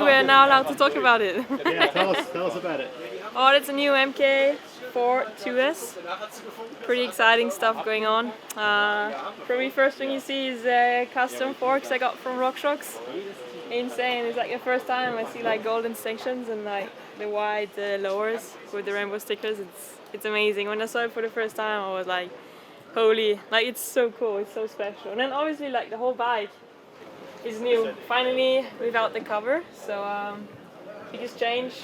we're now allowed to talk about it. Yeah, tell us about it. Oh, it's a new MK for TUES. Pretty exciting stuff going on. Probably first thing you see is custom forks I got from RockShox. Insane! It's like the first time I see like golden sections and like the white lowers with the rainbow stickers. It's amazing. When I saw it for the first time, I was like, holy! Like it's so cool. It's so special. And then obviously like the whole bike is new. Finally without the cover. So biggest change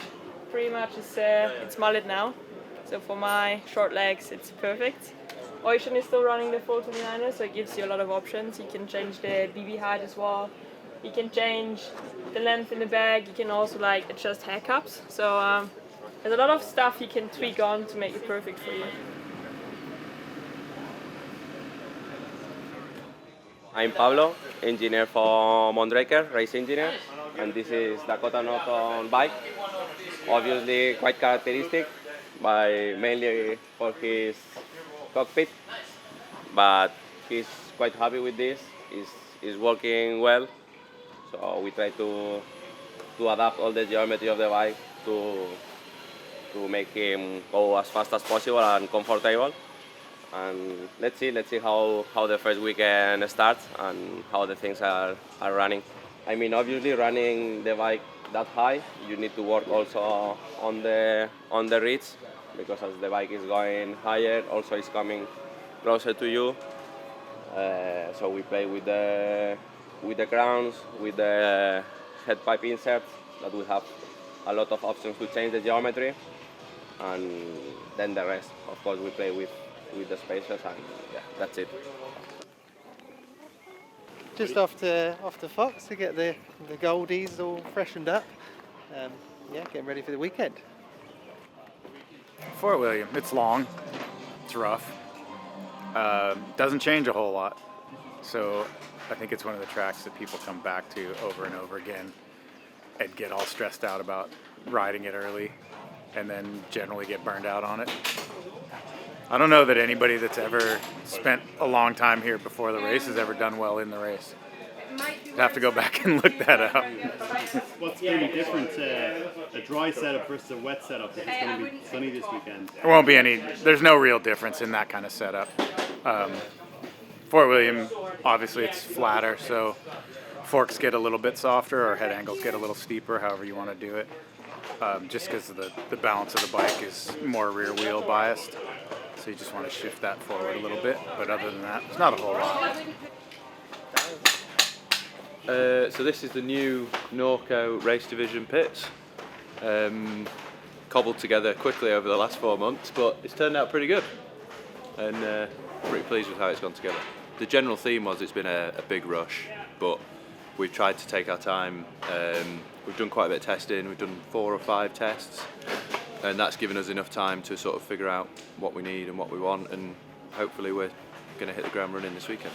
pretty much is it's mullet now. So for my short legs, it's perfect. Ocean is still running the full 29er, so it gives you a lot of options. You can change the BB height as well. You can change the length in the bag. You can also like adjust hair cups. So there's a lot of stuff you can tweak on to make it perfect for you. I'm Pablo, engineer for Mondraker, race engineer, and this is Dakota Norton bike. Obviously quite characteristic, mainly for his cockpit, but he's quite happy with this. It's working well, so we try to adapt all the geometry of the bike to make him go as fast as possible and comfortable. And let's see how the first weekend starts and how the things are running. I mean, obviously running the bike that high, you need to work also on the reach, because as the bike is going higher, also it's coming closer to you. So we play with the crowns, with the head pipe inserts, that we have a lot of options to change the geometry, and then the rest, of course, we play with the spacers, and yeah, that's it. Just off to Fox to get the goldies all freshened up. Yeah, getting ready for the weekend. Fort William, it's long, it's rough, doesn't change a whole lot, so I think it's one of the tracks that people come back to over and over again and get all stressed out about riding it early and then generally get burned out on it. I don't know that anybody that's ever spent a long time here before the race has ever done well in the race. You'd have to go back and look that up. What's going to be different, a dry setup versus a wet setup, if it's going to be sunny this weekend? There won't be any, there's no real difference in that kind of setup. Fort William, obviously it's flatter, so forks get a little bit softer or head angles get a little steeper, however you want to do it. Just because the balance of the bike is more rear wheel biased. So you just want to shift that forward a little bit, but other than that, it's not a whole lot. So this is the new Norco race division pits, cobbled together quickly over the last 4 months, but it's turned out pretty good, and pretty pleased with how it's gone together. The general theme was it's been a big rush, but we've tried to take our time. We've done quite a bit of testing. We've done 4 or 5 tests, and that's given us enough time to sort of figure out what we need and what we want, and hopefully we're going to hit the ground running this weekend.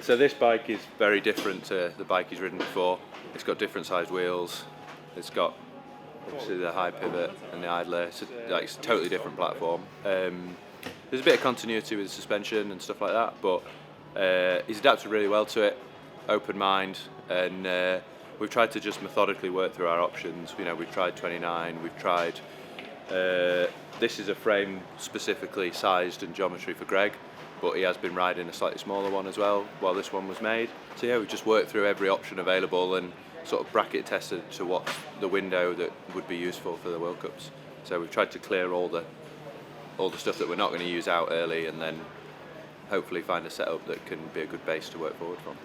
So this bike is very different to the bike he's ridden before. It's got different sized wheels. It's got obviously the high pivot and the idler. It's a totally different platform. There's a bit of continuity with the suspension and stuff like that, but he's adapted really well to it. Open mind, and we've tried to just methodically work through our options. You know, we've tried 29. We've tried. This is a frame specifically sized and geometry for Greg, but he has been riding a slightly smaller one as well while this one was made. So yeah, we just worked through every option available and sort of bracket tested to what's the window that would be useful for the World Cups. So we've tried to clear all the stuff that we're not going to use out early, and then hopefully find a setup that can be a good base to work forward from.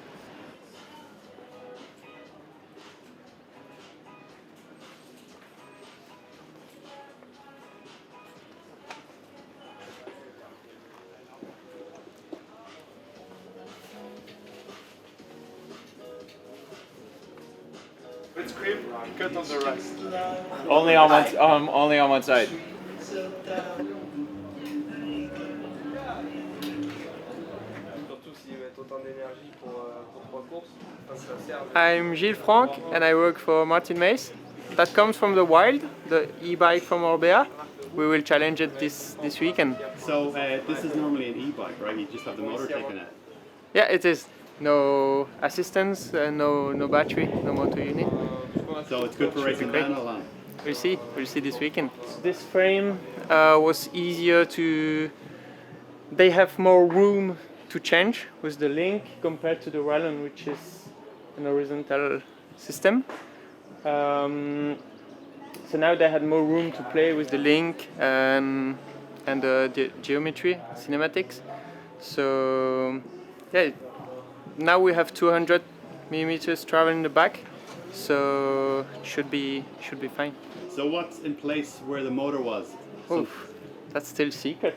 It's cream, cut on the rest. Only on one side. I'm Gilles Franck and I work for Martin Maes. That comes from the Wild, the e-bike from Orbea. We will challenge it this weekend. So this is normally an e-bike, right? You just have the motor taken out. Yeah, it is. No assistance, no battery, no motor unit. So it's good for racing downhill on. We'll see this weekend. This frame was easier to. They have more room to change with the link compared to the Wallon, which is an horizontal system. So now they had more room to play with the link and the geometry, cinematics. So yeah, now we have 200 millimeters travel in the back, so should be fine. So what's in place where the motor was? Oof, that's still secret.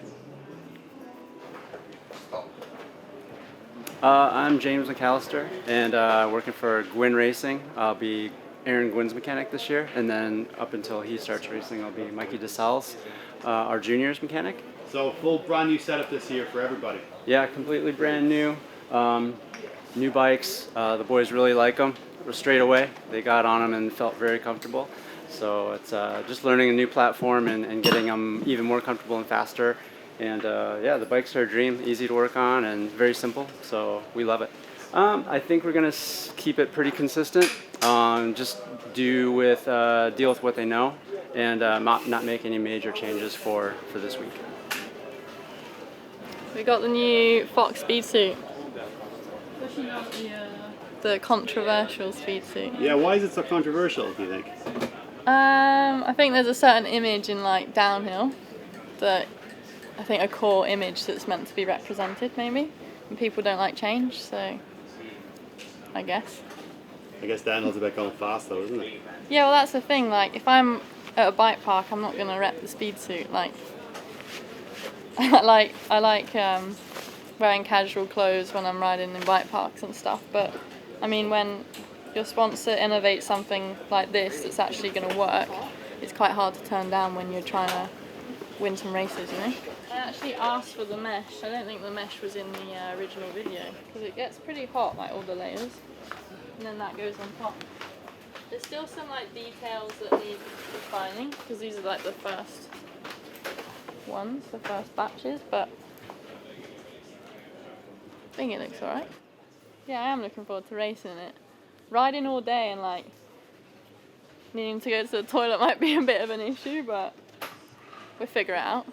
I'm James McAllister, and working for Gwyn Racing. I'll be Aaron Gwyn's mechanic this year, and then up until he starts racing, I'll be Mikey DeSalle's, our juniors mechanic. So full brand new setup this year for everybody. Yeah, completely brand new. New bikes. The boys really like them straight away. They got on them and felt very comfortable. So it's just learning a new platform and getting them even more comfortable and faster. And yeah, the bikes are a dream, easy to work on and very simple, so we love it. I think we're going to keep it pretty consistent, just deal with what they know, and not make any major changes for this week. We got the new Fox speed suit. The controversial speed suit. Yeah, why is it so controversial, do you think? I think there's a certain image in like downhill that I think a core image that's meant to be represented maybe, and people don't like change, so I guess downhill's about going fast though, isn't it? Yeah, well that's the thing, like if I'm at a bike park I'm not going to rep the speed suit, like I like wearing casual clothes when I'm riding in bike parks and stuff, but I mean when your sponsor innovates something like this that's actually going to work, it's quite hard to turn down when you're trying to win some races, you know? I actually asked for the mesh. I don't think the mesh was in the original video because it gets pretty hot, like all the layers, and then that goes on top. There's still some like details that need refining because these are like the first ones, the first batches, but I think it looks alright. Yeah, I am looking forward to racing it. Riding all day and like needing to go to the toilet might be a bit of an issue, but we'll figure it out.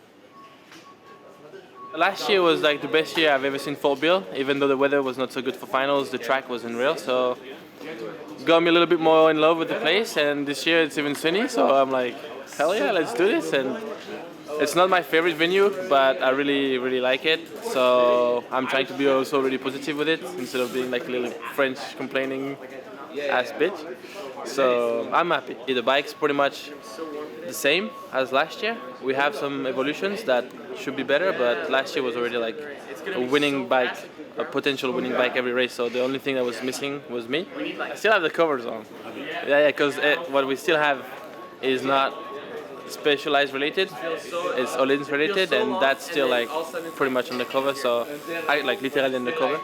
Last year was like the best year I've ever seen Fort Bill, even though the weather was not so good for finals, the track was unreal, so it got me a little bit more in love with the place, and this year it's even sunny, so I'm like, hell yeah, let's do this. And it's not my favorite venue, but I really like it, so I'm trying to be also really positive with it, instead of being like a little French complaining ass bitch. So I'm happy. The bike's pretty much the same as last year. We have some evolutions that should be better, but last year was already like a winning bike, a potential winning bike every race, so the only thing that was missing was me. I still have the covers on. Yeah, because what we still have is not Specialized related, it's Olins related, and that's still like pretty much on the cover, so I like literally on the cover.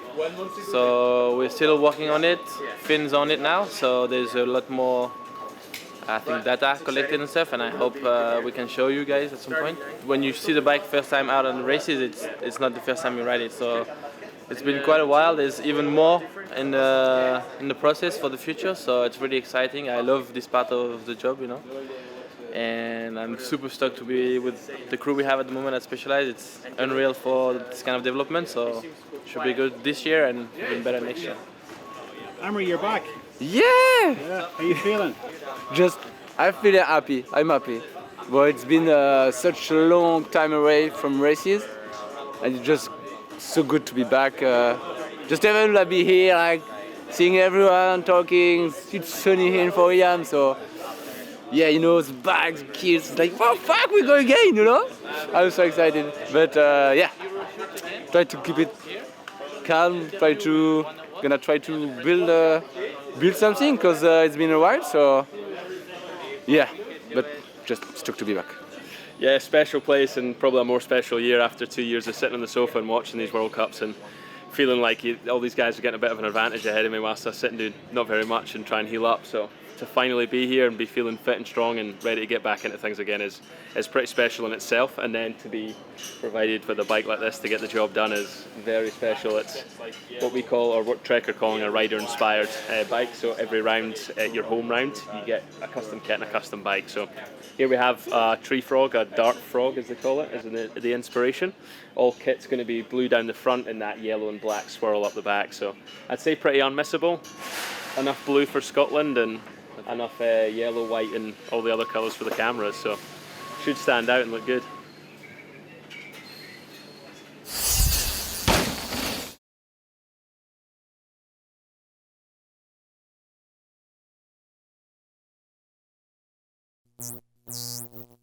So we're still working on it, fins on it now, so there's a lot more I think data collected and stuff, and I hope we can show you guys at some point. When you see the bike first time out on the races, it's not the first time you ride it, so it's been quite a while. There's even more in the process for the future, so it's really exciting. I love this part of the job, you know. And I'm super stoked to be with the crew we have at the moment at Specialized. It's unreal for this kind of development, so it should be good this year and even better next year. Amory, you're back. Yeah! How are you feeling? I feel happy. I'm happy. Well, it's been such a long time away from races, and it's just so good to be back. Just even to be here, like seeing everyone talking. It's sunny here in 4 a.m. So. Yeah, you know, the bags, kids, like, oh fuck, we go again, you know? I'm so excited. But yeah, try to keep it calm, gonna try to build something, because it's been a while, so yeah, but just stoked to be back. Yeah, special place, and probably a more special year after 2 years of sitting on the sofa and watching these World Cups and feeling like all these guys are getting a bit of an advantage ahead of me whilst I sit and do not very much and try and heal up. So to finally be here and be feeling fit and strong and ready to get back into things again is pretty special in itself. And then to be provided with a bike like this to get the job done is very special. It's what we call, or what Trek are calling, a rider-inspired bike. So every round, your home round, you get a custom kit and a custom bike. So here we have a tree frog, a dart frog as they call it, as the inspiration. All kit's going to be blue down the front and that yellow and black swirl up the back. So I'd say pretty unmissable. Enough blue for Scotland and enough yellow, white and all the other colours for the cameras. So should stand out and look good. You